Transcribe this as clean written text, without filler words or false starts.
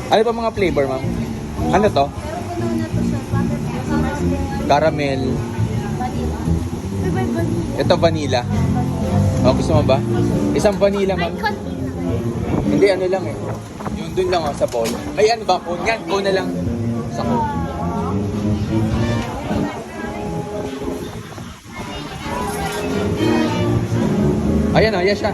Ano pa mga flavor, ma'am? Ano to? Pero puno na to siya. Buttermilk. Caramel. Vanilla. May vanilla. Ito vanilla. Oh, gusto mo ba? Isang vanilla, Ay, ma'am. konti na. Hindi, ano lang eh. Yung dun lang sa bowl. Ay, ano ba? Cone yan. Cone na lang. Sa cone. Ayan o, yes siya.